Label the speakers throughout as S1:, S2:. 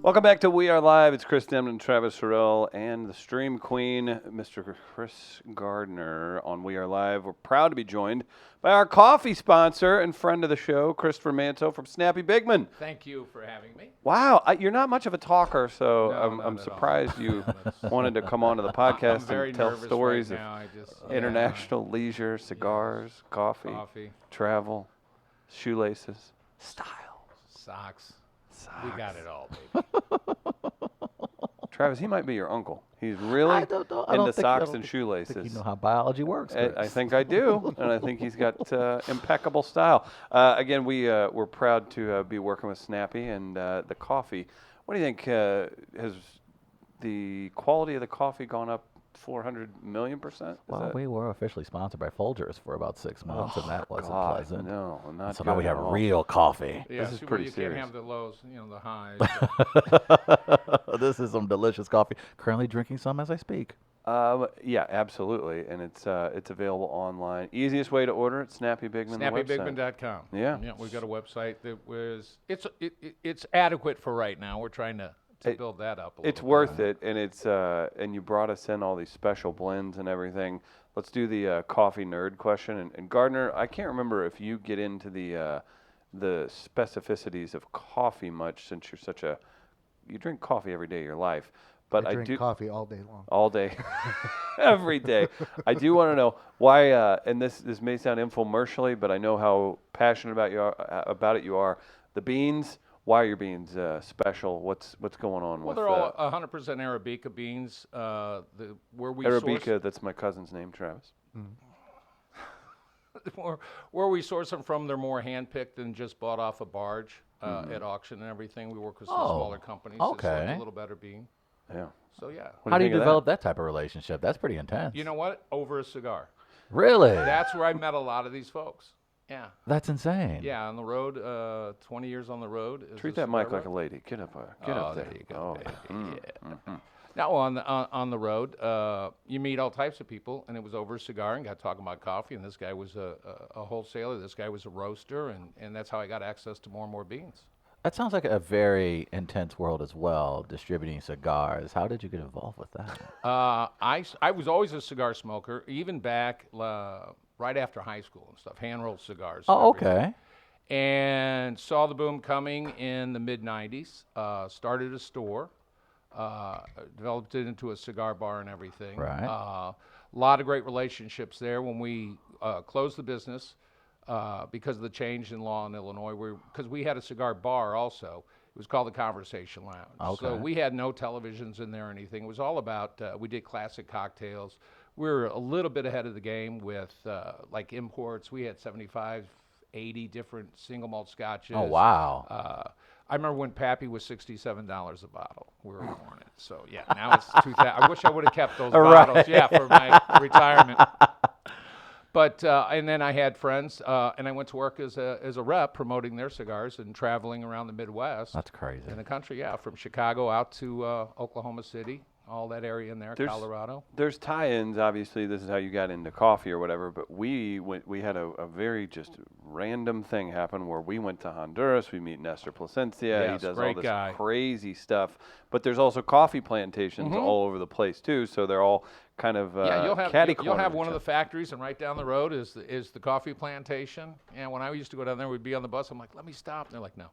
S1: Welcome back to We Are Live. It's Chris Demton, Travis Farrell, and the Stream Queen, Mr. Chris Gardner on We Are Live. We're proud to be joined by our coffee sponsor and friend of the show, Christopher Manso from Snappy Bigman.
S2: Thank you for having me.
S1: Wow, you're not much of a talker, so
S2: No,
S1: I'm
S2: not at
S1: surprised
S2: all.
S1: you wanted to come onto the podcast and tell stories
S2: right
S1: of international leisure, cigars, coffee, travel, shoelaces, style,
S2: socks.
S1: socks.
S2: We got it all, baby.
S1: Travis, he might be your uncle. He's really into socks and shoelaces.
S3: I think you know how biology works.
S1: I think I do, and I think he's got impeccable style. Again, we're proud to be working with Snappy and the coffee. What do you think? Has the quality of the coffee gone up 400 million%?
S3: Well, we were officially sponsored by Folgers for about 6 months, and that wasn't pleasant.
S1: No, not
S3: so
S1: good
S3: now we have
S1: at all.
S3: real coffee.
S2: Yeah,
S1: this is pretty
S2: you
S1: serious.
S2: can't have the lows, the highs.
S3: This is some delicious coffee. Currently drinking some as I speak.
S1: Yeah, absolutely, and it's available online. Easiest way to order it, Snappy Bigman.
S2: SnappyBigman.com.
S1: Yeah.
S2: We've got a website that it's adequate for right now. We're trying to build that up a little
S1: It's
S2: bit.
S1: worth it, and it's and you brought us in all these special blends and everything. Let's do the coffee nerd question. And Gardner, I can't remember if you get into the specificities of coffee much, since you drink coffee every day of your life. But
S4: I drink coffee all day long.
S1: All day, every day. I do want to know why, and this may sound infomercially, but I know how passionate about it you are. The beans. Why are your beans special? What's going on with?
S2: Well, they're all 100% Arabica beans. Where we
S1: Arabica,
S2: source,
S1: that's my cousin's name, Travis.
S2: where we source them from, they're more handpicked than just bought off a barge at auction and everything. We work with some smaller companies.
S3: Okay.
S2: That sell a little better bean.
S1: Yeah.
S2: So yeah.
S3: How do you develop that type of relationship? That's pretty intense.
S2: You know what? Over a cigar.
S3: Really?
S2: That's where I met a lot of these folks. Yeah.
S3: That's insane.
S2: Yeah, on the road, 20 years on the road.
S1: Treat that mic like a lady. Get up there.
S2: There you go. Yeah. Now on the road, you meet all types of people, and it was over a cigar, and got talking about coffee. And this guy was a wholesaler. This guy was a roaster, and that's how I got access to more and more beans.
S3: That sounds like a very intense world as well, distributing cigars. How did you get involved with that?
S2: I was always a cigar smoker, even back right after high school and stuff, hand-rolled cigars.
S3: Oh, okay.
S2: And saw the boom coming in the mid-'90s, started a store, developed it into a cigar bar and everything.
S3: Right.
S2: A lot of great relationships there. When we closed the business, because of the change in law in Illinois, because we had a cigar bar also. It was called the Conversation Lounge.
S3: Okay.
S2: So we had no televisions in there or anything. It was all about, we did classic cocktails. We were a little bit ahead of the game with like imports. We had 75, 80 different single malt scotches.
S3: Oh, wow.
S2: I remember when Pappy was $67 a bottle. We were pouring it. So yeah, now it's 2,000. I wish I would have kept those bottles, yeah, for my retirement. But and then I had friends, and I went to work as a rep promoting their cigars and traveling around the Midwest.
S3: That's crazy.
S2: In the country, yeah, from Chicago out to Oklahoma City, all that area in there, Colorado.
S1: There's tie-ins. Obviously, this is how you got into coffee or whatever. But we had a very just random thing happen where we went to Honduras. We meet Nestor Plasencia.
S2: Yes,
S1: he does
S2: great
S1: all this
S2: guy.
S1: crazy stuff. But there's also coffee plantations all over the place too. So they're all kind of
S2: you'll have
S1: catty-cornered
S2: one
S1: each
S2: of the
S1: other.
S2: factories, and right down the road is the coffee plantation. And when I used to go down there, we'd be on the bus. I'm like, let me stop. And they're like, no.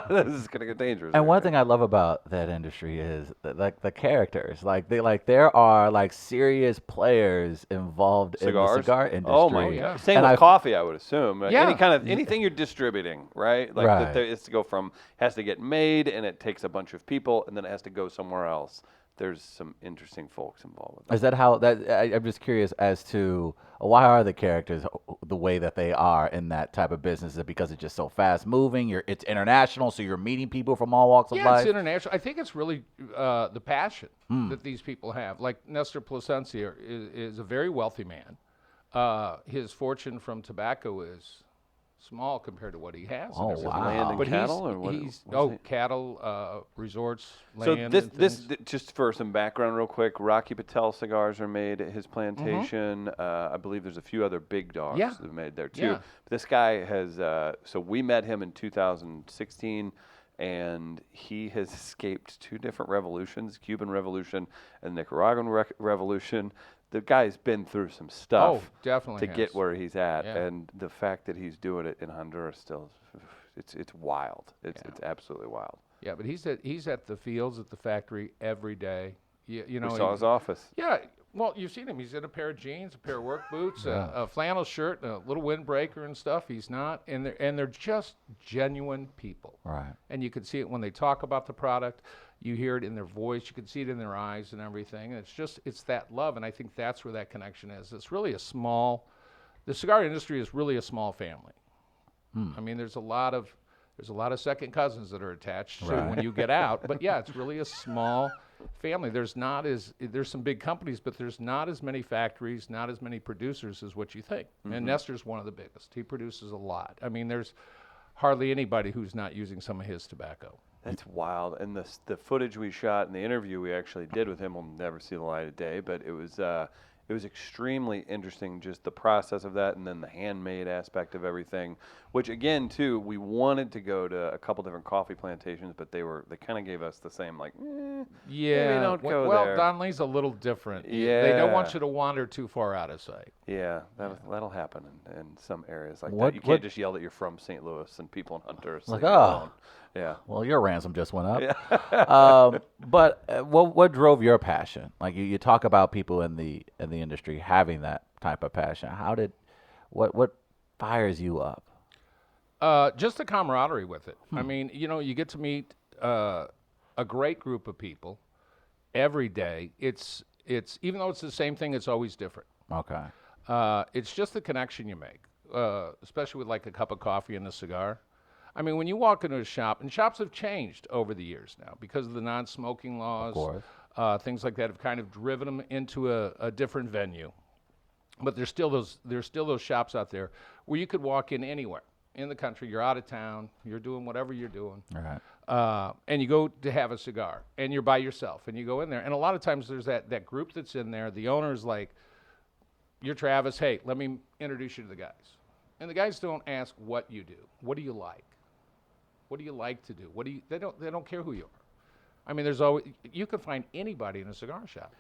S1: This is gonna get dangerous.
S3: And one thing I love about that industry is the characters. There are serious players involved in the cigar industry.
S1: Oh my
S2: yeah.
S1: God. Same
S3: And
S1: with coffee, I would assume.
S2: Yeah.
S1: Anything you're distributing, right? Like
S3: Right.
S1: it's to go from has to get made, and it takes a bunch of people, and then it has to go somewhere else. There's some interesting folks involved with that.
S3: Is that how I'm just curious as to why are the characters the way that they are in that type of business? Is it because it's just so fast moving? It's international, so you're meeting people from all walks of
S2: Yeah,
S3: life?
S2: it's international. I think it's really the passion that these people have. Like Nestor Plasencia is a very wealthy man. His fortune from tobacco is small compared to what he has.
S3: Oh,
S1: Is it
S3: wow.
S1: land and
S2: But
S1: cattle, or what?
S2: cattle, resorts,
S1: So
S2: land.
S1: this just for some background, real quick. Rocky Patel cigars are made at his plantation. I believe there's a few other big dogs
S2: Yeah.
S1: that are made there too.
S2: Yeah.
S1: But this guy has. So we met him in 2016. and he has escaped 2 different revolutions, Cuban Revolution and Nicaraguan Revolution. The guy's been through some stuff
S2: definitely
S1: to get where he's at,
S2: Yeah.
S1: and the fact that he's doing it in Honduras still, it's wild. It's absolutely wild.
S2: Yeah, but he's at the fields at the factory every day. You know,
S1: We saw his office.
S2: Yeah, well, you've seen him. He's in a pair of jeans, a pair of work boots, a flannel shirt, a little windbreaker and stuff. He's not, and they're just genuine people.
S3: Right.
S2: And you can see it when they talk about the product. You hear it in their voice. You can see it in their eyes and everything. And it's that love, and I think that's where that connection is. It's really the cigar industry is really a small family. I mean, there's a lot of second cousins that are attached to when you get out. But yeah, it's really a small family. There's some big companies, but there's not as many factories, not as many producers as what you think. And Nestor's one of the biggest. He produces a lot. I mean, there's hardly anybody who's not using some of his tobacco.
S1: That's wild. And the footage we shot and the interview we actually did with him will never see the light of day, but it was extremely interesting, just the process of that, and then the handmade aspect of everything, which again, too, we wanted to go to a couple different coffee plantations, but they kind of gave us the same, like,
S2: yeah,
S1: maybe don't go
S2: well,
S1: there.
S2: Don Lee's a little different.
S1: Yeah.
S2: They don't want you to wander too far out of sight.
S1: Yeah, that'll happen in some areas like
S3: What-
S1: that. You can't
S3: what-
S1: just yell that you're from St. Louis and people in Honduras.
S3: Like,
S1: leave you
S3: oh.
S1: alone. Yeah.
S3: Well, your ransom just went up.
S1: Yeah.
S3: But what drove your passion? Like you talk about people in the industry having that type of passion. What fires you up?
S2: Just the camaraderie with it. I mean, you get to meet a great group of people every day. It's even though it's the same thing, it's always different.
S3: Okay.
S2: It's just the connection you make, especially with like a cup of coffee and a cigar. I mean, when you walk into a shop, and shops have changed over the years now because of the non-smoking laws.
S3: Of course.
S2: Things like that have kind of driven them into a different venue. But there's still those shops out there where you could walk in anywhere in the country. You're out of town. You're doing whatever you're doing.
S3: All right.
S2: And you go to have a cigar, and you're by yourself, and you go in there. And a lot of times there's that group that's in there. The owner's like, you're Travis. Hey, let me introduce you to the guys. And the guys don't ask what you do. What do you like? What do you like to do? They don't care who you are. I mean, you can find anybody in a cigar shop.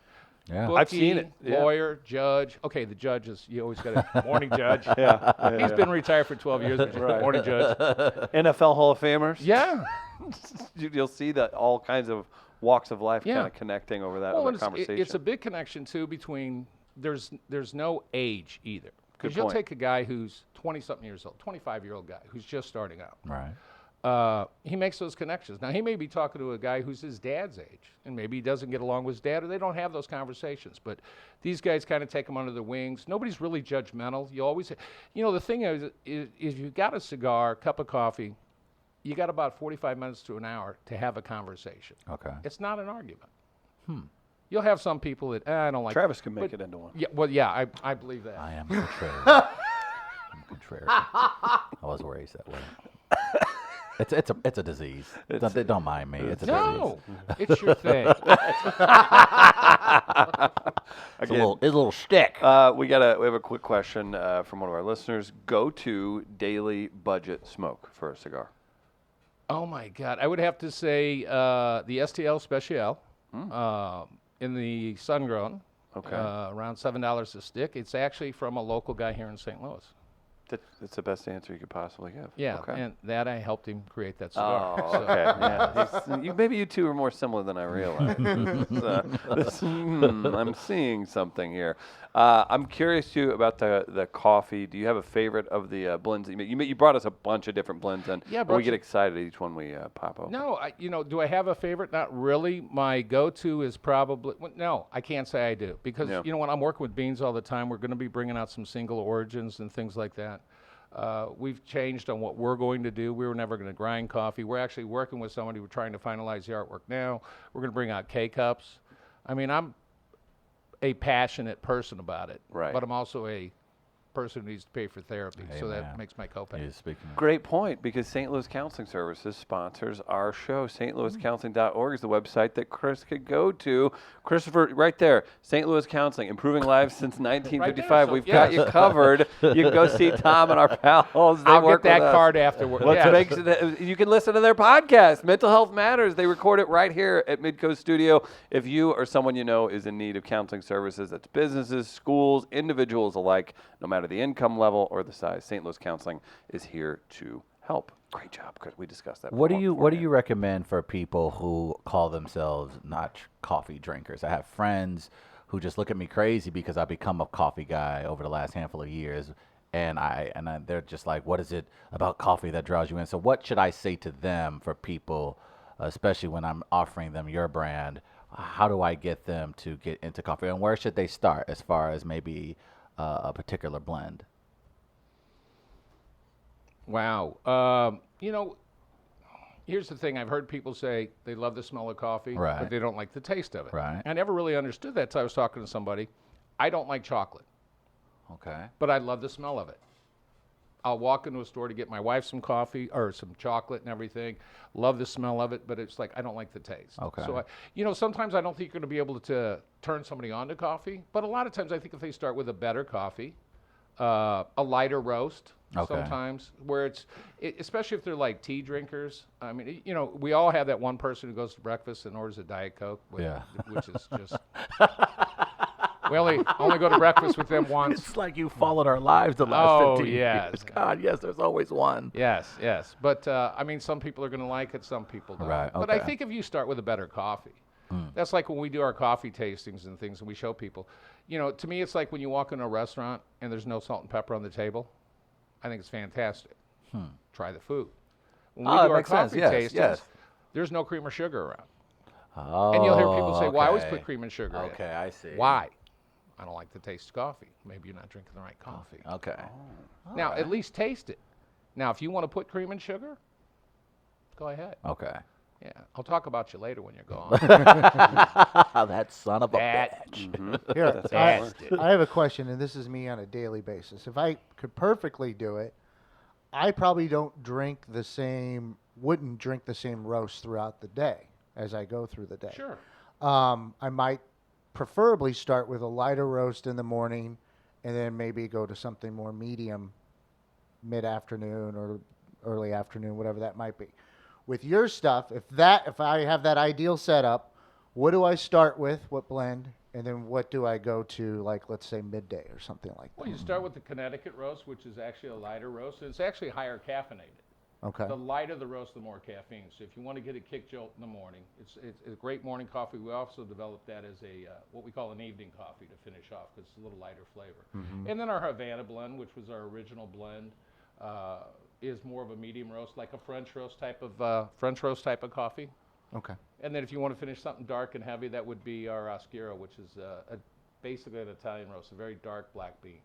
S3: Yeah.
S2: Bookie,
S1: I've seen it. Yeah.
S2: Lawyer, judge. Okay, the judge you always got a morning judge.
S1: Yeah.
S2: He's been retired for 12 years, but
S1: Right.
S2: morning judge.
S1: NFL Hall of Famers.
S2: Yeah.
S1: You'll see that all kinds of walks of life
S2: Yeah.
S1: kind of connecting over that
S2: Well,
S1: other
S2: and
S1: conversation.
S2: it's a big connection too between there's no age either.
S1: Good
S2: Because you'll
S1: point.
S2: take a guy who's 20-something years old, 25-year-old guy who's just starting out.
S3: Right.
S2: He makes those connections. Now, he may be talking to a guy who's his dad's age, and maybe he doesn't get along with his dad, or they don't have those conversations. But these guys kind of take them under their wings. Nobody's really judgmental. You always, the thing is you've got a cigar, cup of coffee, you got about 45 minutes to an hour to have a conversation.
S3: Okay.
S2: It's not an argument. You'll have some people that, I don't like
S1: Travis can make
S2: but-
S1: it into one.
S2: Yeah, well, yeah, I believe that.
S3: I am contrary. I'm contrary. I was raised that way. It's a disease. Don't mind me. It's a
S2: No,
S3: disease.
S2: it's your thing.
S3: It's a little shtick.
S1: We have a quick question from one of our listeners. Go to daily budget smoke for a cigar.
S2: Oh my God! I would have to say the STL Special in the sun grown.
S1: Okay.
S2: Around $7 a stick. It's actually from a local guy here in St. Louis.
S1: That's the best answer you could possibly give.
S2: Yeah,
S1: Okay.
S2: and that I helped him create that cigar.
S1: Oh,
S2: So-
S1: okay. Yeah. Maybe you two are more similar than I realized. I'm seeing something here. I'm curious too about the coffee. Do you have a favorite of the blends that you made? You brought us a bunch of different blends, and
S2: Yeah,
S1: we get excited each one we pop open.
S2: No, do I have a favorite? Not really. My go-to is probably no. I can't say I do because
S1: Yeah.
S2: when I'm working with beans all the time, we're going to be bringing out some single origins and things like that. We've changed on what we're going to do. We were never going to grind coffee. We're actually working with somebody. We're trying to finalize the artwork now. We're going to bring out K-cups. I mean, I'm a passionate person about it,
S1: Right.
S2: but I'm also a person who needs to pay for therapy. So
S3: Amen.
S2: that makes my copay.
S3: You're speaking.
S1: Great point, because St. Louis Counseling Services sponsors our show. stlouiscounseling.org is the website that Chris could go to. Christopher, right there, St. Louis Counseling, improving lives since 1955.
S2: Right there, so
S1: We've got you covered. You can go see Tom and our pals. They
S2: I'll
S1: work
S2: get that
S1: with us.
S2: card afterward.
S1: Let's
S2: Yeah.
S1: make you can listen to their podcast, Mental Health Matters. They record it right here at Midcoast Studio. If you or someone you know is in need of counseling services, that's businesses, schools, individuals alike, no matter the income level or the size, St. Louis Counseling is here to help. Great job, Chris. We discussed that.
S3: What do you recommend for people who call themselves not coffee drinkers? I have friends who just look at me crazy because I've become a coffee guy over the last handful of years, and they're just like, what is it about coffee that draws you in? So what should I say to them for people, especially when I'm offering them your brand? How do I get them to get into coffee, and where should they start as far as maybe a particular blend?
S2: Wow. Here's the thing. I've heard people say they love the smell of coffee,
S3: Right.
S2: but they don't like the taste of it.
S3: Right.
S2: I never really understood that until I was talking to somebody. I don't like chocolate,
S3: Okay.
S2: but I love the smell of it. I'll walk into a store to get my wife some coffee or some chocolate and everything. Love the smell of it, but it's like I don't like the taste.
S3: Okay.
S2: So, sometimes I don't think you're going to be able to turn somebody on to coffee, but a lot of times I think if they start with a better coffee, a lighter roast,
S3: Okay.
S2: sometimes, where especially if they're like tea drinkers. I mean, we all have that one person who goes to breakfast and orders a Diet Coke, which is just. We only go to breakfast with them once.
S3: It's like you followed our lives the last 15
S2: yes.
S3: years. God, yes, there's always one.
S2: Yes. But, some people are going to like it, some people don't.
S3: Right,
S2: But I
S3: okay.
S2: think if you start with a better coffee, that's like when we do our coffee tastings and things and we show people. To me, it's like when you walk into a restaurant and there's no salt and pepper on the table. I think it's fantastic. Try the food. When we do our
S3: makes sense.
S2: coffee
S3: Yes,
S2: tastings,
S3: yes.
S2: there's no cream or sugar around.
S3: Oh,
S2: And you'll hear people say, well, I always
S3: okay.
S2: put cream and sugar in.
S3: Okay, I see.
S2: Why? I don't like the taste of coffee. Maybe you're not drinking the right coffee.
S3: Okay.
S2: Now, at least taste it. Now, if you want to put cream and sugar, go ahead.
S3: Okay.
S2: Yeah, I'll talk about you later when you're gone.
S3: That son of a
S2: That-
S3: bitch.
S4: Here,
S1: That's how it works.
S4: I have a question, and this is me on a daily basis. If I could perfectly do it, I probably wouldn't drink the same roast throughout the day as I go through the day.
S2: Sure.
S4: I might preferably start with a lighter roast in the morning, and then maybe go to something more medium mid-afternoon or early afternoon, whatever that might be. With your stuff, if I have that ideal setup, what do I start with? What blend? And then what do I go to, like, let's say midday or something like that?
S2: Well, you start with the Connecticut roast, which is actually a lighter roast, and it's actually higher caffeinated.
S4: Okay.
S2: The lighter the roast, the more caffeine. So if you want to get a kick jolt in the morning, it's a great morning coffee. We also developed that as what we call an evening coffee to finish off because it's a little lighter flavor. And then our Havana blend, which was our original blend, is more of a medium roast, like a French roast type of coffee.
S4: Okay.
S2: And then if you want to finish something dark and heavy, that would be our Schirripa, which is basically an Italian roast, a very dark black bean.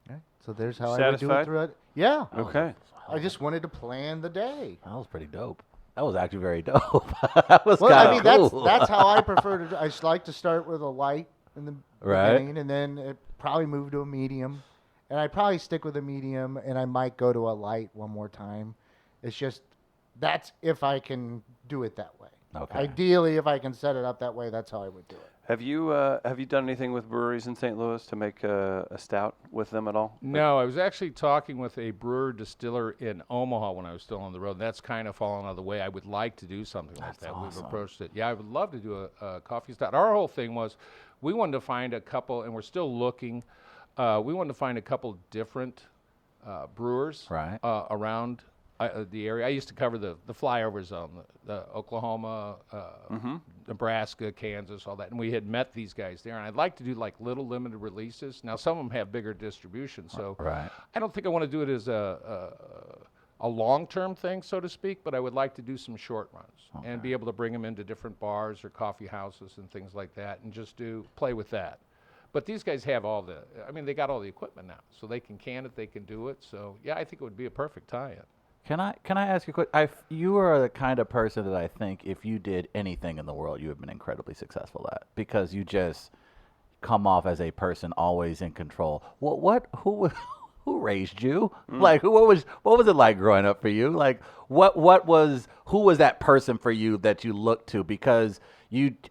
S4: Okay. So there's how I would do it
S1: Satisfied?
S4: throughout. Yeah.
S1: Okay.
S4: I just wanted to plan the day.
S3: That was pretty dope. That was actually very dope. That was
S4: Well,
S3: kind
S4: I
S3: of
S4: mean,
S3: cool.
S4: that's how I prefer to do. I just like to start with a light in the
S3: Right.
S4: beginning, and then it probably move to a medium. And I probably stick with a medium, and I might go to a light one more time. It's just that's if I can do it that way.
S3: Okay.
S4: Ideally, if I can set it up that way, that's how I would do it.
S1: Have you done anything with breweries in St. Louis to make a stout with them at all?
S2: No, I was actually talking with a brewer distiller in Omaha when I was still on the road. That's kind of fallen out of the way. I would like to do something like that.
S3: awesome.
S2: We've approached it. Yeah, I would love to do a coffee stout. Our whole thing was we wanted to find a couple, and we're still looking. We wanted to find a couple different brewers
S3: Right.
S2: around the area. I used to cover the flyover zone, the Oklahoma, Nebraska, Kansas, all that. And we had met these guys there. And I'd like to do like little limited releases. Now, some of them have bigger distribution. So
S3: Right.
S2: I don't think I want to do it as a long-term thing, so to speak, but I would like to do some short runs and be able to bring them into different bars or coffee houses and things like that and just play with that. But these guys have they got all the equipment now. So they can can it, they can do it. So, yeah, I think it would be a perfect tie-in.
S3: Can I ask you a question? You are the kind of person that I think if you did anything in the world, you have been incredibly successful at because you just come off as a person always in control. who raised you? Like, what was it like growing up for you? Like, who was that person for you that you looked to? Because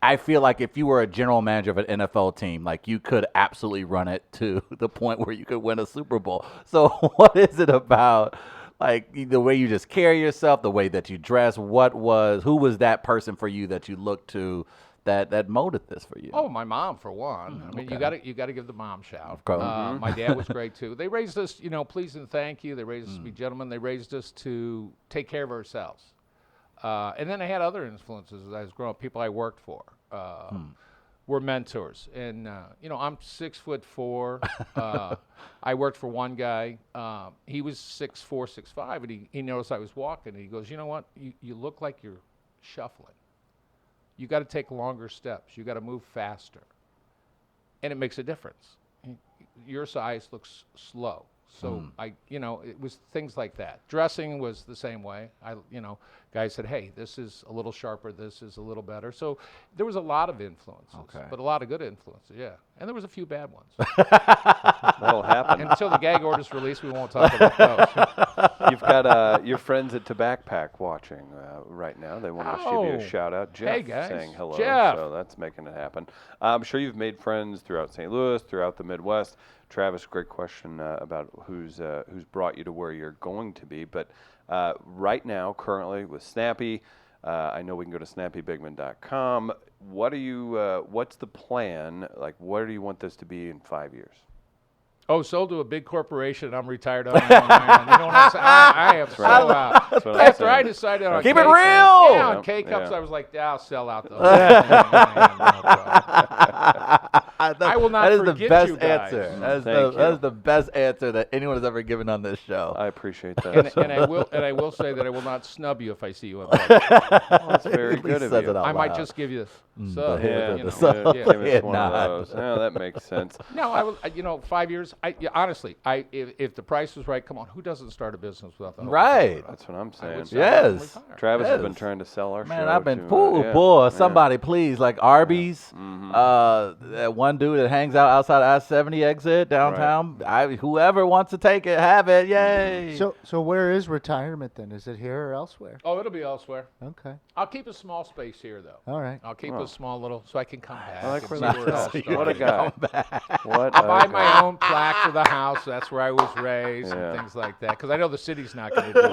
S3: I feel like if you were a general manager of an NFL team, like you could absolutely run it to the point where you could win a Super Bowl. So what is it about, like, the way you just carry yourself, the way that you dress? Who was that person for you that you looked to that molded this for you?
S2: Oh, my mom, for one. I mean,
S3: okay.
S2: you gotta give the mom shout.
S3: Of course.
S2: My dad was great too. They raised us, please and thank you. They raised us to be gentlemen. They raised us to take care of ourselves. And then I had other influences as I was growing up. People I worked for were mentors. And I'm 6'4". I worked for one guy. He was 6'4", 6'5", and he noticed I was walking. And he goes, "You know what? You look like you're shuffling. You got to take longer steps. You got to move faster, and it makes a difference. Your size looks slow." So it was things like that. Dressing was the same way. Guys said, "Hey, this is a little sharper. This is a little better." So there was a lot of influences, but a lot of good influences, yeah. And there was a few bad ones.
S1: That'll happen.
S2: Until the gag order's released, we won't talk about those.
S1: You've got your friends at Tobacpack watching right now. They want to give you a shout out. Jeff
S2: Hey, guys.
S1: saying hello.
S2: Jeff.
S1: So that's making it happen. I'm sure you've made friends throughout St. Louis, throughout the Midwest. Travis, great question about who's brought you to where you're going to be. But right now, currently with Snappy, I know we can go to snappybigman.com. What's the plan? Like, where do you want this to be in 5 years?
S2: Oh, sold to a big corporation. I'm retired on my own land. You know what I'm saying? I am so out.
S1: That's what I'm
S2: After
S1: saying.
S2: I decided on
S3: Keep it
S2: K-Cups,
S3: real!
S2: Yeah, on
S1: Yep,
S2: K-Cups,
S1: yeah.
S2: I was like, I'll sell out those.
S3: That
S2: I will not
S3: That is the
S2: forget
S3: best
S2: you guys.
S3: answer.
S1: Thank
S3: That
S1: you.
S3: is the best answer that anyone has ever given on this show.
S1: I appreciate that.
S2: and I will say that I will not snub you if I see you in public.
S1: That's very
S3: At
S1: good
S3: least
S1: of
S3: says
S1: you.
S3: it out
S2: I might
S3: loud.
S2: just give you
S3: the
S2: sub.
S3: head
S2: you
S3: of
S2: know,
S3: the sub.
S2: yeah.
S1: Give us
S3: head
S1: one of
S3: nod.
S1: those. Oh, that makes sense.
S2: No, I will. 5 years. Honestly, if the price was right, come on, who doesn't start a business without the hope of
S3: Right.
S2: retire?
S1: That's what I'm
S2: I would
S1: saying.
S2: sell
S3: Yes.
S2: and retire.
S1: Travis has been
S3: Yes.
S1: trying to sell our show.
S3: Man, I've been
S1: to,
S3: boy,
S1: yeah.
S3: somebody please, like Arby's, that one dude that hangs out outside I-70 exit downtown. Whoever wants to take it, have it, yay!
S4: So where is retirement then? Is it here or elsewhere?
S2: Oh, it'll be elsewhere.
S4: Okay.
S2: I'll keep a small space here, though.
S4: All right.
S2: I'll keep
S1: Oh.
S2: a small little, so I can come back.
S1: I like
S2: and
S1: where
S2: see
S1: that's
S2: where it all
S1: at.
S2: started.
S1: What a guy. What
S2: I'll
S1: a
S2: buy
S1: guy.
S2: my own plaque for the house. That's where I was raised
S1: Yeah.
S2: and things like that. Because I know the city's not going to do it.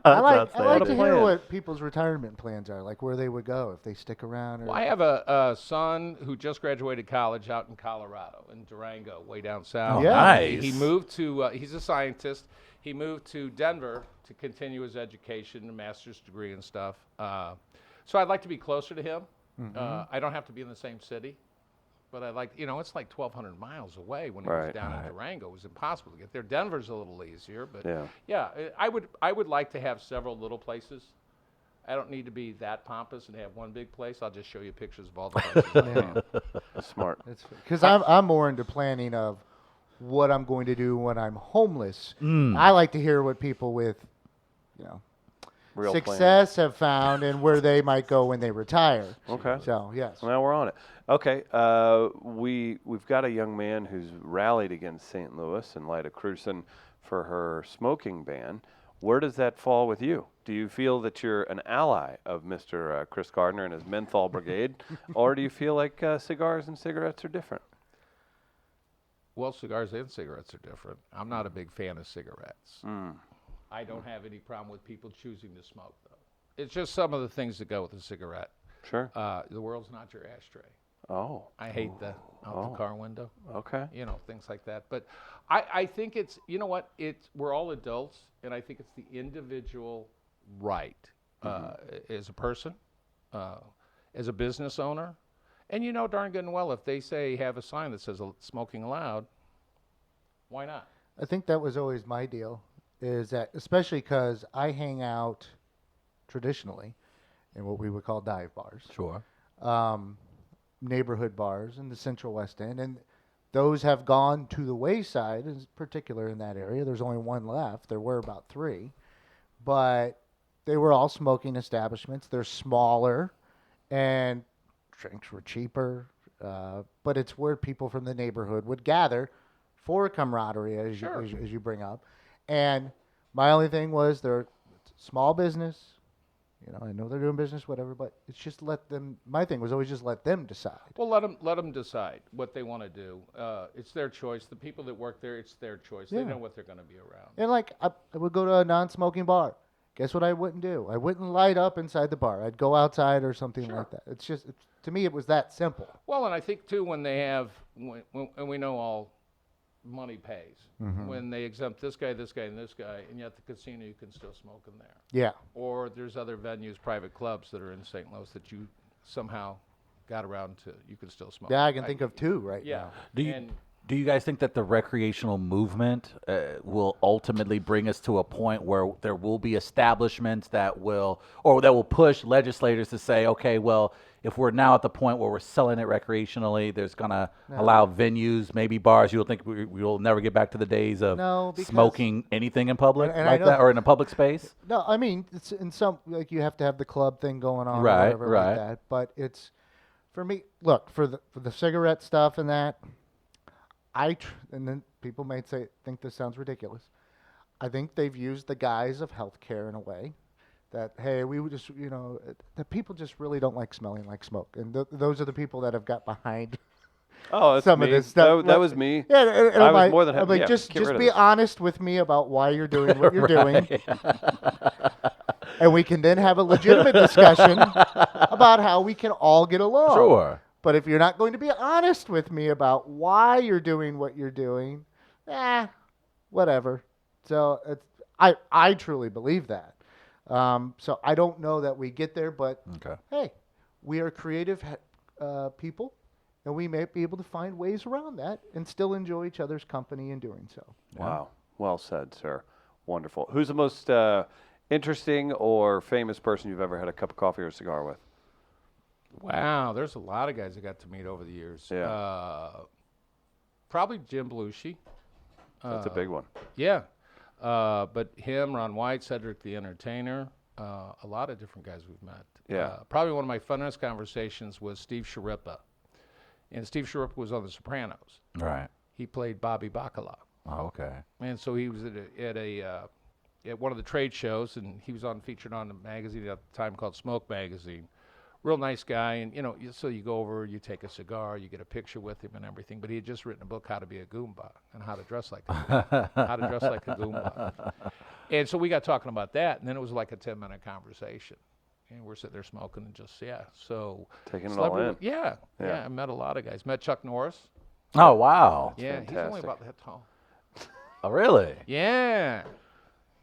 S4: I like
S3: outstanding.
S4: to hear
S1: plan.
S4: what people's retirement plans are, like where they would go if they stick around. Or
S2: Well, I have a son who just graduated college out in Colorado, in Durango, way down south.
S3: Oh,
S4: Yeah.
S3: nice.
S2: He moved to, he's a scientist. He moved to Denver to continue his education, a master's degree and stuff. So I'd like to be closer to him. I don't have to be in the same city. But I like, it's like 1,200 miles away when he was
S1: Right.
S2: down in Durango. It was impossible to get there. Denver's a little easier, but
S1: Yeah.
S2: I would like to have several little places. I don't need to be that pompous and have one big place. I'll just show you pictures of all the places I am.
S1: That's smart.
S4: Because I'm more into planning of what I'm going to do when I'm homeless. I like to hear what people with,
S1: Real
S4: success have found and where they might go when they retire.
S1: Okay.
S4: So yes.
S1: Well, we're on it. Okay. We've got a young man who's rallied against St. Louis and Lyda Cruson for her smoking ban. Where does that fall with you? Do you feel that you're an ally of Mr. Chris Gardner and his menthol brigade, or do you feel like cigars and cigarettes are different?
S2: Well, cigars and cigarettes are different. I'm not a big fan of cigarettes. I don't have any problem with people choosing to smoke, though. It's just some of the things that go with a cigarette.
S1: Sure.
S2: The world's not your ashtray.
S1: Oh.
S2: I hate the out the car window.
S1: Okay.
S2: Things like that. But I think it's, we're all adults, and I think it's the individual right as a person, as a business owner. And darn good and well, if they say have a sign that says smoking allowed, why not?
S4: I think that was always my deal, is that especially because I hang out traditionally in what we would call dive bars.
S3: Sure.
S4: Neighborhood bars in the Central West End, and those have gone to the wayside, in particular in that area. There's only one left. There were about 3, but they were all smoking establishments. They're smaller, and drinks were cheaper, but it's where people from the neighborhood would gather for camaraderie, as
S2: Sure.
S4: as you bring up. And my only thing was they're small business. I know they're doing business, whatever, but it's just let them. My thing was always just let them decide.
S2: Well, let them decide what they want to do. It's their choice. The people that work there, it's their choice. They
S4: Yeah.
S2: know what they're going to be around.
S4: And like I would go to a non-smoking bar. Guess what I wouldn't do? I wouldn't light up inside the bar. I'd go outside or something
S2: Sure.
S4: like that. It's just to me, it was that simple.
S2: Well, and I think too when they have, and we know all money pays. When they exempt this guy, and this guy, and yet the casino you can still smoke in there.
S4: Yeah.
S2: Or there's other venues, private clubs that are in St. Louis that you somehow got around to. You can still smoke.
S4: Yeah, I can think of two right
S2: Yeah.
S4: now.
S3: Do you guys think that the recreational movement will ultimately bring us to a point where there will be establishments that will push legislators to say, okay, well, if we're now at the point where we're selling it recreationally, there's gonna allow venues, maybe bars. You'll think we'll never get back to the days of
S4: because-
S3: smoking anything in public
S4: And I
S3: like
S4: know-
S3: that, or in a public space.
S4: No, I mean it's in some like you have to have the club thing going on,
S3: Right,
S4: or whatever
S3: right.
S4: like that. But it's for me. Look for the cigarette stuff and that. And then people may think this sounds ridiculous. I think they've used the guise of healthcare in a way that hey, we would just that people just really don't like smelling like smoke, and those are the people that have got behind.
S1: Oh, that's
S4: Some
S1: me.
S4: of this stuff.
S1: That was me.
S4: Yeah, and
S1: I
S4: I'm
S1: was
S4: like,
S1: more than
S4: I'm
S1: happy.
S4: like,
S1: Yeah,
S4: just
S1: get rid of
S4: be
S1: this.
S4: honest with me about why you're doing what you're doing, and we can then have a legitimate discussion about how we can all get along.
S3: Sure.
S4: But if you're not going to be honest with me about why you're doing what you're doing, whatever. So I truly believe that. So I don't know that we get there, but
S3: Okay.
S4: hey, we are creative people, and we may be able to find ways around that and still enjoy each other's company in doing so.
S1: Wow. Well said, sir. Wonderful. Who's the most interesting or famous person you've ever had a cup of coffee or a cigar with?
S2: Wow, there's a lot of guys I got to meet over the years.
S1: Yeah.
S2: Probably Jim Belushi.
S1: That's a big one.
S2: Yeah. But him, Ron White, Cedric the Entertainer, a lot of different guys we've met.
S1: Yeah.
S2: Probably one of my funnest conversations was Steve Schirripa. And Steve Schirripa was on The Sopranos.
S3: Right.
S2: He played Bobby Bacala.
S3: Oh, okay.
S2: And so he was at one of the trade shows, and he was featured on a magazine at the time called Smoke Magazine. Real nice guy, and so you go over, you take a cigar, you get a picture with him and everything. But he had just written a book, How to Be a Goomba, and how to dress like a Goomba. And so we got talking about that, and then it was like a 10-minute conversation. And we're sitting there smoking and just So
S1: Taking it all in.
S2: Yeah.
S1: Yeah.
S2: I met a lot of guys. Met Chuck Norris.
S3: Oh, wow.
S2: Yeah, he's only
S1: fantastic.
S2: about that tall.
S3: Oh, really?
S2: Yeah.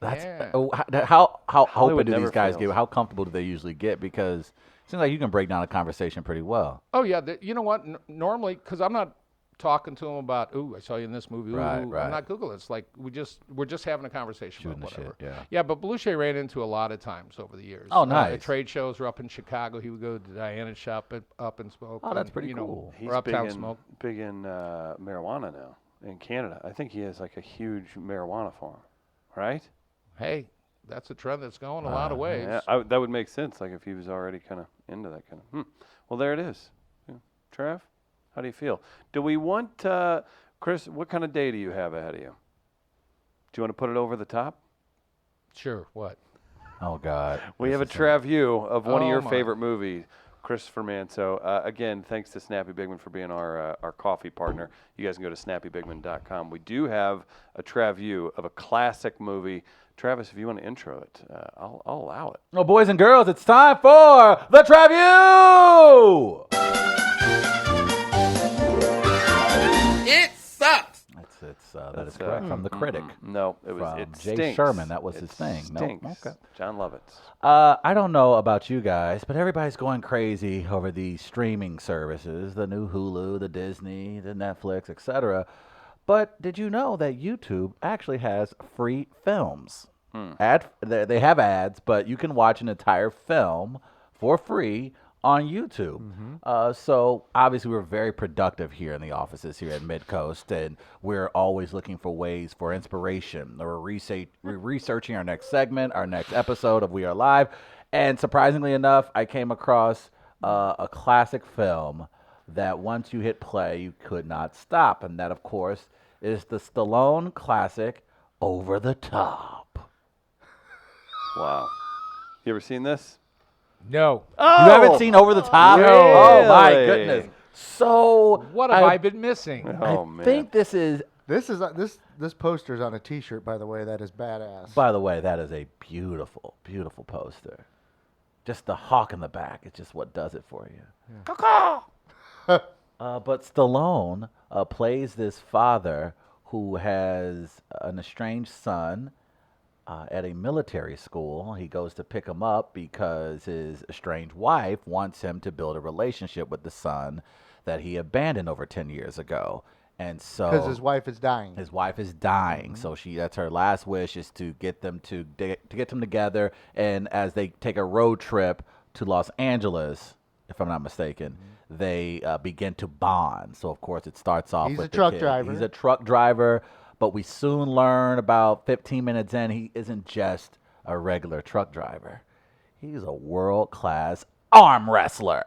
S3: That's
S2: Yeah.
S3: how
S1: Hollywood
S3: open do these
S1: never
S3: guys
S1: fails.
S3: get? How comfortable do they usually get? Because it seems like you can break down a conversation pretty well.
S2: Oh yeah, you know what? Normally, because I'm not talking to them about, ooh, I saw you in this movie. Ooh,
S3: Right,
S2: ooh.
S3: right.
S2: I'm not Googling. It's like we're just having a conversation
S3: Shooting
S2: about
S3: the
S2: whatever.
S3: shit, yeah.
S2: Yeah, but Belushi I ran into a lot of times over the years.
S3: Oh, nice.
S2: At trade shows or up in Chicago, he would go to Diana's shop up and smoke.
S3: Oh, that's
S2: and,
S3: pretty cool.
S1: He's
S2: or Uptown
S1: big in,
S2: Smoke.
S1: big in marijuana now in Canada. I think he has like a huge marijuana farm, right?
S2: Hey, that's a trend that's going a lot of ways.
S1: Yeah, that would make sense. Like if he was already kind of into that kind of. Well, there it is. Yeah. Trev, how do you feel? Do we want Chris? What kind of day do you have ahead of you? Do you want to put it over the top?
S2: Sure. What?
S3: Oh, God.
S1: We have a
S3: This is
S1: Trev view of one of
S2: Oh,
S1: your
S2: my.
S1: favorite movies, Christopher Manso. Again, thanks to Snappy Bigman for being our coffee partner. You guys can go to snappybigman.com. We do have a Trev view of a classic movie. Travis, if you want to intro it, I'll allow it.
S3: Well, boys and girls, it's time for the Treview!
S5: It sucks.
S3: That is correct. From the critic.
S1: No, it was.
S3: From
S1: It
S3: Jay
S1: stinks.
S3: Sherman, that was
S1: It
S3: his thing. Nope,
S1: Stinks.
S3: okay.
S1: John Lovitz.
S3: I don't know about you guys, but everybody's going crazy over these streaming services, the new Hulu, the Disney, the Netflix, etc. But did you know that YouTube actually has free films? They have ads, but you can watch an entire film for free on YouTube. So obviously we're very productive here in the offices here at Midcoast, and we're always looking for ways for inspiration. We're researching our next segment, our next episode of We Are Live, and surprisingly enough, I came across a classic film that once you hit play, you could not stop, and that, of course, is the Stallone classic Over the Top.
S1: Wow. You ever seen this?
S2: No.
S3: You haven't seen Over the Top?
S1: No.
S3: Oh, my
S1: Really?
S3: goodness. So
S2: What have I been missing?
S1: Oh,
S3: I
S1: man.
S3: think this is,
S4: This poster's on a T-shirt, by the way. That is badass.
S3: by the way, that is a beautiful, beautiful poster. Just the hawk in the back. It's just what does it for you. But Stallone plays this father who has an estranged son at a military school. He goes to pick him up because his estranged wife wants him to build a relationship with the son that he abandoned over 10 years ago. And so
S4: Because his wife is dying.
S3: his wife is dying, so that's her last wish is to get them to get them together. And as they take a road trip to Los Angeles, if I'm not mistaken, they begin to bond. So of course it starts off
S4: He's
S3: with
S4: a
S3: the
S4: truck
S3: kid.
S4: driver.
S3: He's a truck driver, but we soon learn about 15 minutes in he isn't just a regular truck driver. He's a world-class arm wrestler,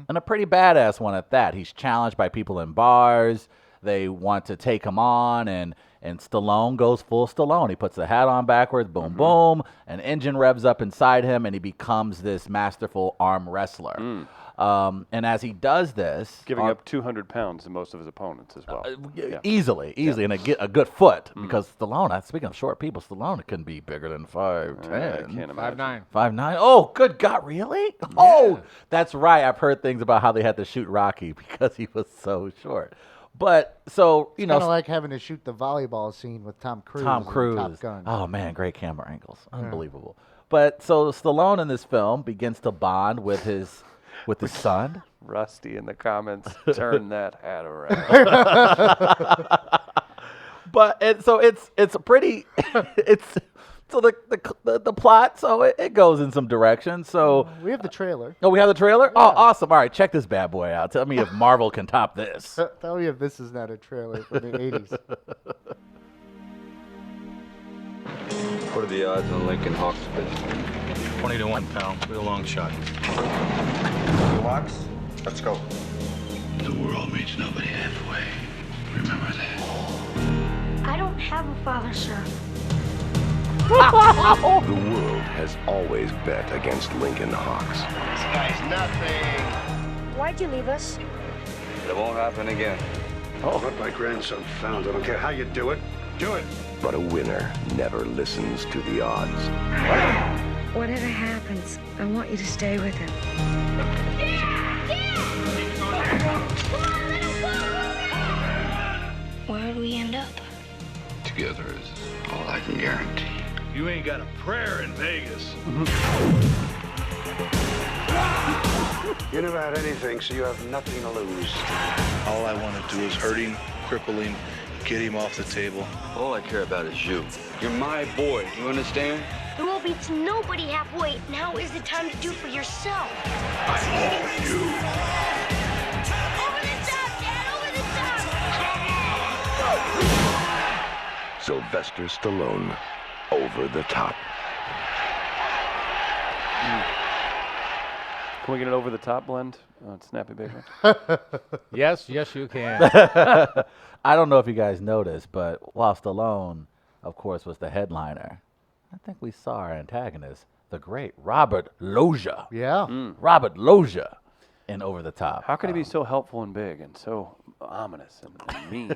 S3: and a pretty badass one at that. He's challenged by people in bars. They want to take him on, and Stallone goes full Stallone. He puts the hat on backwards, boom, boom. An engine revs up inside him, and he becomes this masterful arm wrestler. And as he does this,
S1: Giving up 200 pounds to most of his opponents as well. Yeah.
S3: easily, and a good foot, because Stallone, speaking of short people, Stallone can be bigger than 5'10".
S1: I can't imagine.
S2: 5'9".
S3: 5'9". Oh, good God, really? Oh, that's right. I've heard things about how they had to shoot Rocky because he was so short. But so
S4: Kind of like having to shoot the volleyball scene with Tom Cruise.
S3: Tom
S4: in
S3: Cruise.
S4: Top Gun.
S3: Oh man, great camera angles, unbelievable. But so Stallone in this film begins to bond with his son.
S1: Rusty in the comments, turn that hat around.
S3: But it's a pretty so the plot, so it goes in some direction. So
S4: We have the trailer.
S3: oh, we have the trailer. Oh, awesome! All right, check this bad boy out. Tell me if Marvel can top this.
S4: Tell me if this is not a trailer from the 80s.
S6: What are the odds on Lincoln Hawks pitch?
S7: 20 to 1, pal. Real long shot.
S8: Locks, let's go.
S7: The world meets nobody halfway. Remember that.
S9: I don't have a father, sir.
S10: The world has always bet against Lincoln Hawks.
S8: This guy's nothing.
S9: Why'd you leave us?
S6: It won't happen again.
S8: What my grandson found, I don't care how you do it. Do it.
S10: But a winner never listens to the odds.
S9: Whatever happens, I want you to stay with him. Where do we end up?
S7: Together is all I can guarantee. You ain't got a prayer in Vegas.
S8: You never had anything, so you have nothing to lose.
S7: All I want to do is hurt him, cripple him, get him off the table.
S6: All I care about is you. You're my boy, you understand?
S9: The world beats nobody halfway. Now is the time to do for yourself.
S7: I want you.
S9: Over the top, Dad! Over the top!
S10: Sylvester Stallone, Over the Top.
S1: Can we get an over the top blend on Snappy Bacon?
S2: Yes, you can.
S3: I don't know if you guys noticed, but while Stallone, of course, was the headliner, I think we saw our antagonist, the great Robert Loggia.
S4: Yeah.
S3: Robert Loggia in Over the Top.
S1: How could he be so helpful and big and so ominous and mean?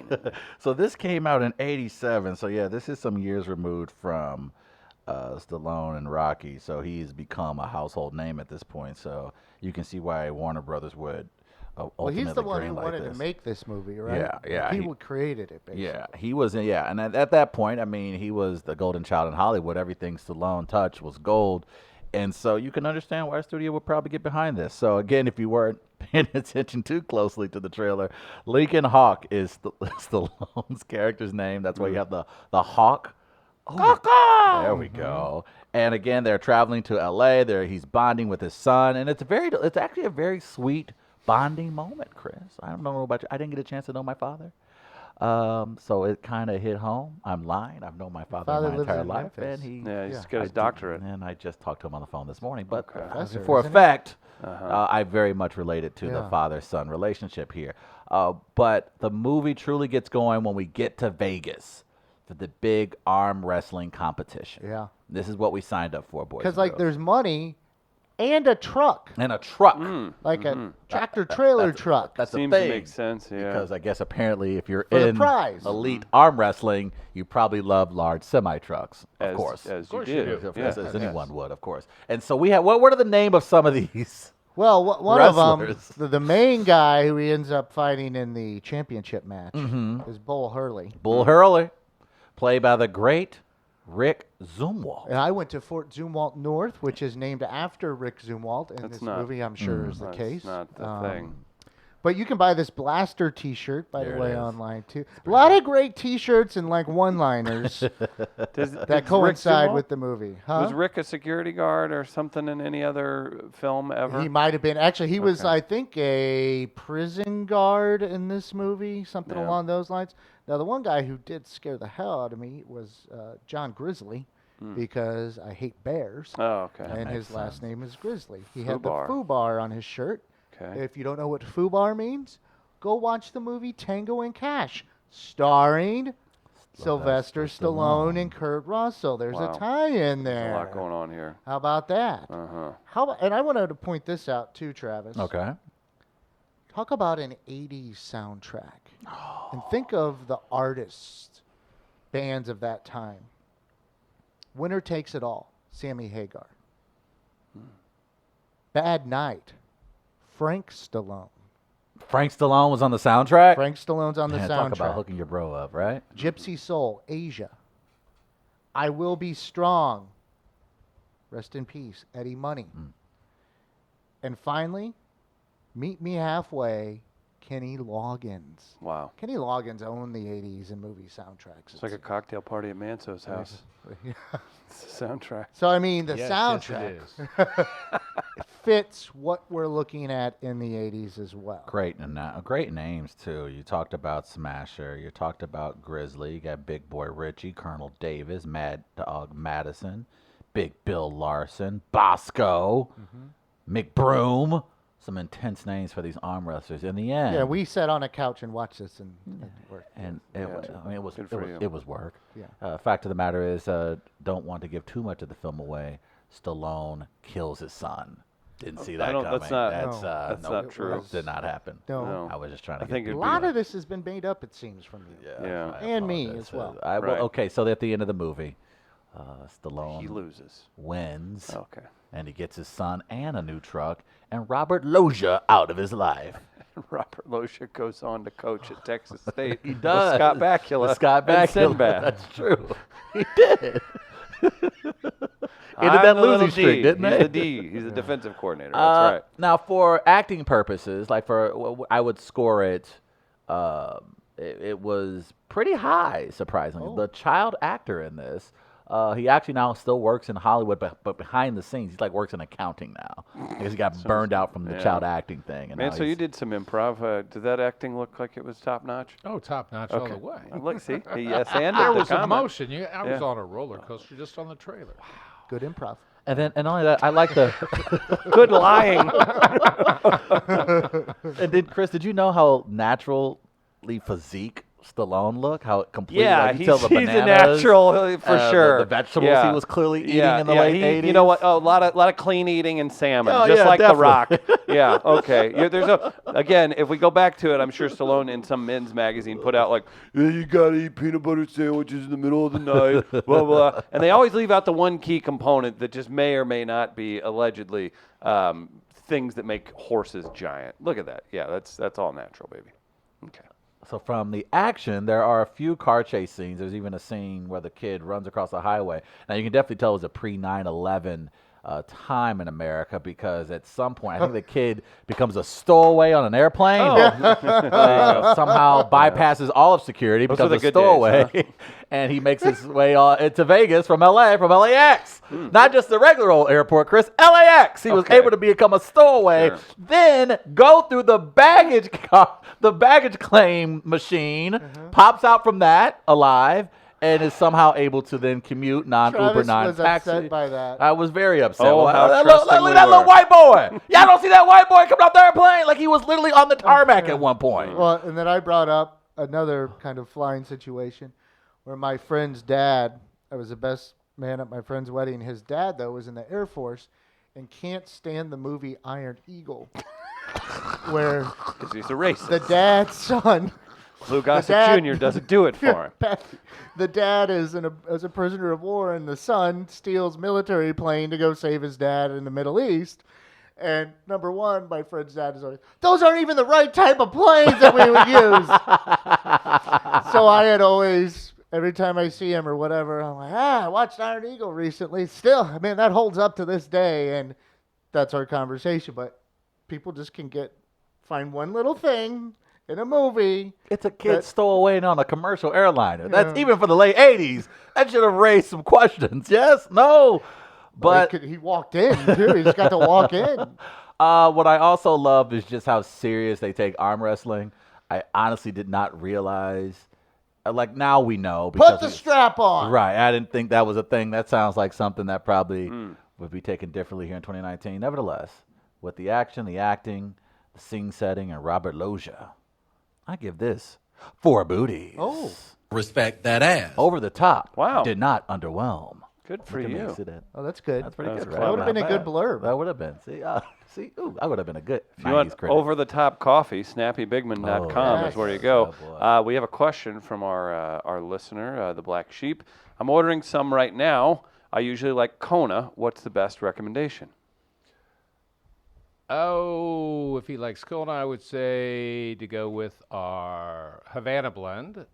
S3: So this came out in '87. So yeah, this is some years removed from Stallone and Rocky. So he's become a household name at this point. So you can see why Warner Brothers would
S4: Well, he's the one who
S3: greenlight
S4: wanted
S3: this.
S4: to make this movie, right?
S3: Yeah, yeah,
S4: He
S3: he-
S4: created it, basically.
S3: Yeah, he was. Yeah, and at that point, I mean, he was the golden child in Hollywood. Everything Stallone touched was gold, and so you can understand why a studio would probably get behind this. So again, if you weren't paying attention too closely to the trailer, Lincoln Hawk is Stallone's character's name. That's why you have the hawk. Oh, there we go. And again, they're traveling to L.A. He's bonding with his son, and it's actually a very sweet bonding moment, Chris. I don't know about you. I didn't get a chance to know my father. So it kind of hit home. I'm lying. I've known my father my
S4: lives
S3: entire
S4: in
S3: life,
S4: Memphis.
S3: and
S1: he's got his doctorate.
S3: And I just talked to him on the phone this morning. But
S4: Professor,
S3: for a
S4: isn't it?
S3: fact, I very much related to the
S4: Yeah.
S3: father-son relationship here. But the movie truly gets going when we get to Vegas for the big arm wrestling competition.
S4: Yeah.
S3: This is what we signed up for, boys.
S4: Because
S3: and
S4: like
S3: girls.
S4: there's money and a truck,
S3: and a truck.
S4: like a tractor trailer truck.
S3: That's
S1: Seems
S3: the
S1: to
S3: thing.
S1: make sense, yeah.
S3: Because I guess apparently if you're
S4: For the
S3: in
S4: prize.
S3: elite arm wrestling, you probably love large semi-trucks, of course.
S1: As
S2: course
S1: you
S2: you
S1: did.
S2: do.
S3: Of
S1: Yeah.
S3: course, as anyone would, of course. And so we have, what are the name of some of these?
S4: Well, one of
S3: Wrestlers.
S4: them, the main guy who he ends up fighting in the championship match is Bull Hurley.
S3: Bull Hurley, played by the great Rick Zumwalt.
S4: And I went to Fort Zumwalt North, which is named after Rick Zumwalt in
S1: That's
S4: this
S1: not-
S4: movie, I'm sure is the
S1: That's
S4: case.
S1: not the thing.
S4: But you can buy this Blaster T-shirt, by
S3: There
S4: the
S3: it
S4: way,
S3: is.
S4: online too. A lot of great T-shirts and like one-liners that coincide with the movie. Huh?
S1: Was Rick a security guard or something in any other film ever?
S4: He might have been. Actually, he was, I think, a prison guard in this movie, something
S1: Yeah.
S4: along those lines. Now, the one guy who did scare the hell out of me was John Grizzly, because I hate bears,
S1: Oh, okay.
S4: and his
S3: makes
S4: last name is Grizzly. He had the
S1: Fubar.
S4: Fubar on his shirt.
S1: Okay.
S4: If you don't know what Fubar means, go watch the movie Tango and Cash, starring Sylvester Stallone and Kurt Russell. There's
S1: Wow.
S4: a tie-in
S1: There's
S4: there.
S1: a lot going on here.
S4: How about that?
S1: Uh-huh.
S4: And I wanted to point this out too, Travis.
S3: Okay.
S4: Talk about an 80s soundtrack. And think of the artists, bands of that time. Winner Takes It All, Sammy Hagar. Bad Night, Frank Stallone.
S3: Frank Stallone was on the soundtrack?
S4: Frank Stallone's on the
S3: Man,
S4: soundtrack.
S3: talk about hooking your bro up, right?
S4: Gypsy Soul, Asia. I Will Be Strong. Rest in peace, Eddie Money. And finally, Meet Me Halfway, Kenny Loggins.
S1: Wow.
S4: Kenny Loggins owned the 80s and movie soundtracks.
S1: It's like a cocktail party at Manso's house. It's the soundtrack.
S4: So, I mean, the
S2: Yes,
S4: soundtrack
S2: yes, it is.
S4: fits what we're looking at in the 80s as well.
S3: Great names, too. You talked about Smasher. You talked about Grizzly. You got Big Boy Richie, Colonel Davis, Mad Dog Madison, Big Bill Larson, Bosco, McBroom. Some intense names for these arm wrestlers. In the end,
S4: Yeah, we sat on a couch and watched this and it worked.
S3: and it was, I mean,
S1: Good for you.
S3: it was work.
S4: Yeah.
S3: Fact of the matter is, don't want to give too much of the film away. Stallone kills his son. Didn't see that
S1: I don't-
S3: coming.
S1: that's not-
S3: That's
S1: not true.
S3: Did not happen.
S4: No.
S3: I was just trying to.
S1: I think
S3: get
S1: it'd
S4: A
S1: be
S4: lot
S1: like-
S4: of this has been made up, it seems, from you.
S1: Yeah.
S3: I
S4: And me
S3: apologize.
S4: as well.
S1: Right.
S3: Okay, so at the end of the movie, Stallone
S1: He loses.
S3: wins,
S1: Okay.
S3: and he gets his son and a new truck, and Robert Loggia out of his life.
S1: Robert Loggia goes on to coach at Texas State.
S3: He does.
S1: With Scott Bakula.
S3: With Scott
S1: and
S3: Bakula.
S1: Sinbad.
S3: That's true. He did. Ended
S1: I'm
S3: that
S1: the little
S3: losing streak,
S1: D.
S3: didn't
S1: He's
S3: they?
S1: the D. He's the defensive coordinator. That's right.
S3: Now, for acting purposes, like I would score it. It was pretty high, surprisingly. The child actor in this, he actually now still works in Hollywood, but behind the scenes, he's like works in accounting now because he got burned out from the child acting thing. And
S1: Man,
S3: now
S1: so you
S3: he's-
S1: did some improv. Did that acting look like it was top notch?
S2: Oh, top notch all the way.
S1: Look, see, yes, and
S2: There
S1: the
S2: was
S1: comment.
S2: emotion. I was
S1: Yeah.
S2: on a roller coaster just on the trailer.
S4: Good improv.
S3: And then, and not only that, I like the.
S1: Good lying.
S3: And then, Chris, did you know how naturally physique Stallone looked? How completely,
S1: Yeah,
S3: like, you tell the
S1: he's a
S3: bananas,
S1: natural for
S3: the
S1: sure.
S3: vegetables
S1: Yeah.
S3: he was clearly eating
S1: Yeah,
S3: in the
S1: yeah,
S3: late
S1: he-
S3: 80s.
S1: You know what? Oh, a lot of clean eating and salmon,
S3: Oh,
S1: just
S3: yeah,
S1: like The Rock.
S3: definitely.
S1: Yeah, okay. Yeah, again, if we go back to it, I'm sure Stallone in some men's magazine put out like, yeah, you gotta eat peanut butter sandwiches in the middle of the night, blah blah. And they always leave out the one key component that just may or may not be allegedly things that make horses giant. Look at that. Yeah, that's all natural, baby. Okay.
S3: So from the action, there are a few car chase scenes. There's even a scene where the kid runs across the highway. Now, you can definitely tell it was a pre-9/11 time in America because at some point, I think the kid becomes a stowaway on an airplane. Somehow bypasses all of security, becomes a stowaway, days, huh? And he makes his way into Vegas from LAX. Not just the regular old airport, Chris, LAX. He was able to become a stowaway, then go through the baggage claim machine, pops out from that alive, and is somehow able to then commute non-Uber, non-taxi.
S4: Upset by that.
S3: I was very upset.
S1: Oh,
S3: look
S1: how
S3: at that little white boy. Y'all don't see that white boy coming off the airplane? Like he was literally on the tarmac at one point.
S4: Well, and then I brought up another kind of flying situation where my friend's dad, I was the best man at my friend's wedding. His dad, though, was in the Air Force and can't stand the movie Iron Eagle, where
S1: he's a racist.
S4: The dad's son...
S1: Lou Gossett Jr. doesn't do it for him.
S4: The dad is as a prisoner of war, and the son steals military plane to go save his dad in the Middle East. And number one, my friend's dad is always, those aren't even the right type of planes that we would use. So I had always, every time I see him or whatever, I'm like, I watched Iron Eagle recently. Still, I mean, that holds up to this day, and that's our conversation. But people just can find one little thing in a movie.
S3: It's a kid stowaway on a commercial airliner. That's even for the late 80s. That should have raised some questions. Yes? No? But
S4: he walked in, too. He just got to walk in.
S3: What I also love is just how serious they take arm wrestling. I honestly did not realize. Like, now we know.
S4: Put the strap on.
S3: Right. I didn't think that was a thing. That sounds like something that probably would be taken differently here in 2019. Nevertheless, with the action, the acting, the scene setting, and Robert Loggia, I give this 4 booties.
S4: Oh.
S5: Respect that ass.
S3: Over the top.
S1: Wow.
S3: Did not underwhelm.
S1: Good for you.
S4: Oh, that's good.
S3: That's pretty good, right?
S4: That would have been a good blurb.
S3: That would have been. I would have been a good
S1: If you want over the top coffee, snappybigman.com is where you go. We have a question from our listener, the Black Sheep. I'm ordering some right now. I usually like Kona. What's the best recommendation?
S2: Oh, if he likes Kona, I would say to go with our Havana blend.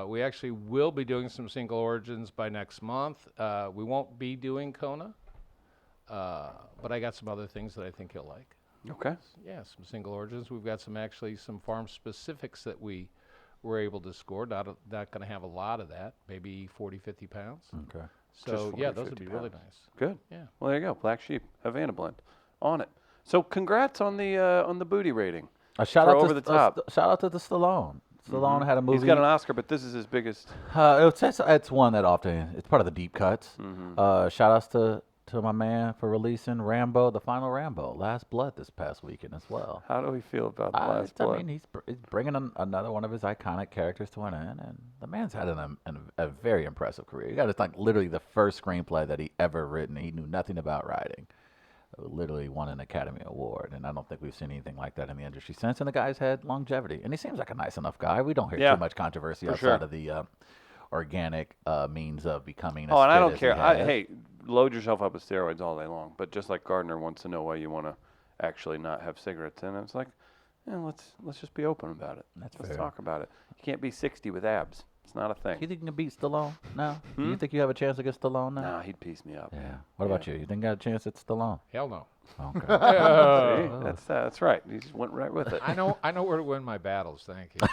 S2: We actually will be doing some single origins by next month. We won't be doing Kona, but I got some other things that I think he'll like.
S1: Okay.
S2: Yeah, some single origins. We've got some farm specifics that we were able to score. Not going to have a lot of that, maybe 40, 50 pounds.
S3: Okay.
S2: So, yeah, those would be really nice.
S1: Good.
S2: Yeah.
S1: Well, there you go. Black Sheep, Havana blend. On it. So congrats on the booty rating.
S3: Shout out
S1: over the top.
S3: Shout out to the Stallone. Stallone had a movie.
S1: He's got an Oscar, but this is his biggest.
S3: It's one that often it's part of the deep cuts. Shout outs to my man for releasing Rambo, the final Rambo, Last Blood this past weekend as well.
S1: How do we feel about the Last Blood?
S3: I mean, he's bringing another one of his iconic characters to an end, and the man's had a very impressive career. He got literally the first screenplay that he ever written. He knew nothing about writing. Literally won an Academy Award, and I don't think we've seen anything like that in the industry since. And the guy's had longevity, and he seems like a nice enough guy. We don't hear too much controversy outside of the organic means of becoming. And
S1: I don't care. Hey, load yourself up with steroids all day long, but just like Gardner wants to know why you want to actually not have cigarettes in, it's like, let's just be open about it. Let's talk about it. You can't be 60 with abs. It's not a thing.
S3: You think you can beat Stallone now? Do you think you have a chance against Stallone now?
S1: Nah, he'd piece me up.
S3: Yeah. What about you? You think you got a chance at Stallone?
S2: Hell no.
S3: Okay.
S1: See, that's right. He just went right with it.
S2: I know where to win my battles. Thank you.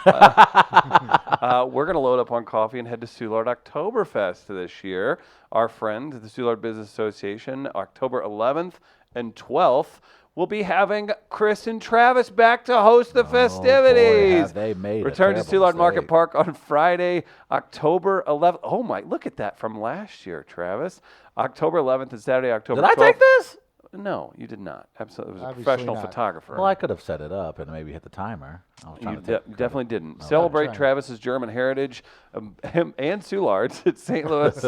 S1: We're going to load up on coffee and head to Soulard Oktoberfest this year. Our friend, the Soulard Business Association, October 11th and 12th. We'll be having Chris and Travis back to host the festivities.
S3: Boy, have they made
S1: Return to
S3: a
S1: Soulard
S3: mistake.
S1: Market Park on Friday, October 11th. Oh my, look at that from last year, Travis. October 11th and Saturday, October 12th.
S3: Did I take this?
S1: No, you did not. Absolutely, it was
S4: Obviously
S1: a professional
S4: not.
S1: photographer.
S3: Well, I could have set it up and maybe hit the timer. I was trying
S1: You
S3: to take
S1: definitely didn't.
S3: Okay.
S1: Celebrate Travis's German heritage, him and Soulard's at St. Louis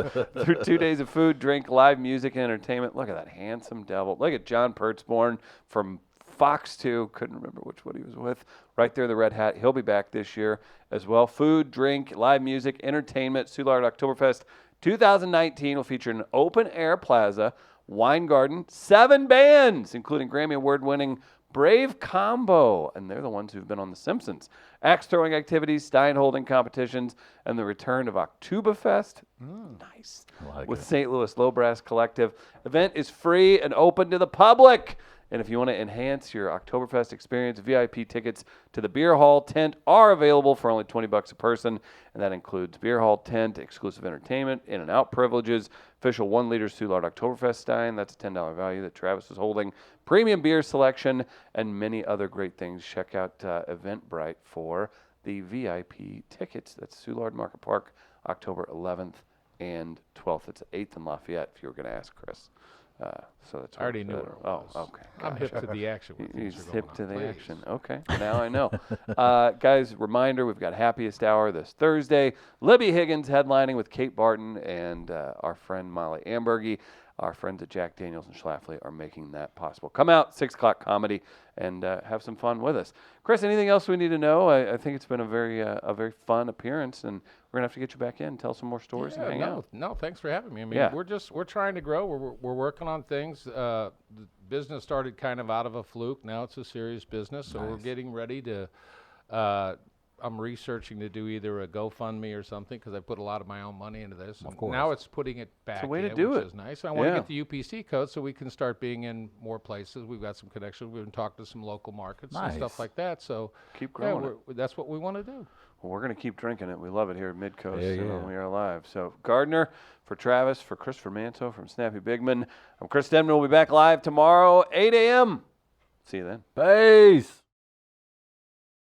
S1: through 2 days of food, drink, live music, and entertainment. Look at that handsome devil. Look at John Pertzborn from Fox 2. Couldn't remember which one he was with. Right there, the red hat. He'll be back this year as well. Food, drink, live music, entertainment. Soulard Oktoberfest 2019 will feature an open-air plaza, wine garden, 7 bands, including Grammy Award-winning Brave Combo, and they're the ones who've been on The Simpsons. Axe throwing activities, stein holding competitions, and the return of Oktoberfest. Nice. With St. Louis Low Brass Collective. Event is free and open to the public. And if you want to enhance your Oktoberfest experience, VIP tickets to the Beer Hall tent are available for only $20 a person. And that includes Beer Hall tent, exclusive entertainment, in and out privileges, official 1 liter Soulard Oktoberfest Stein, that's a $10 value that Travis is holding, premium beer selection, and many other great things. Check out Eventbrite for the VIP tickets. That's Soulard Market Park, October 11th and 12th. It's at 8th and Lafayette, if you were going to ask Chris. So that's
S2: I already knew what it was.
S1: Oh, okay.
S2: I'm hip to the action.
S1: He's hip to the action. Okay, now I know. Guys, reminder, we've got Happiest Hour this Thursday. Libby Higgins headlining with Kate Barton and our friend Molly Ambergy. Our friends at Jack Daniels and Schlafly are making that possible. Come out, 6 o'clock comedy, and have some fun with us. Chris, anything else we need to know? I think it's been a very fun appearance, and we're going to have to get you back in, tell some more stories, and hang out.
S2: No, thanks for having me. I mean, we're trying to grow. We're working on things. The business started kind of out of a fluke. Now it's a serious business, so we're getting ready to I'm researching to do either a GoFundMe or something because I put a lot of my own money into this.
S3: Of course.
S2: Now it's putting it back
S1: It's a way to
S2: in,
S1: do
S2: which
S1: it.
S2: is nice. I want to get the UPC code so we can start being in more places. We've got some connections. We've been talking to some local markets and stuff like that. So
S1: keep growing
S2: that's what we want to do.
S1: Well, we're going to keep drinking it. We love it here at Midcoast and We Are Live. So, Gardner, for Travis, for Christopher Manso, from Snappy Bigman, I'm Chris Denman. We'll be back live tomorrow, 8 a.m. See you then.
S3: Peace.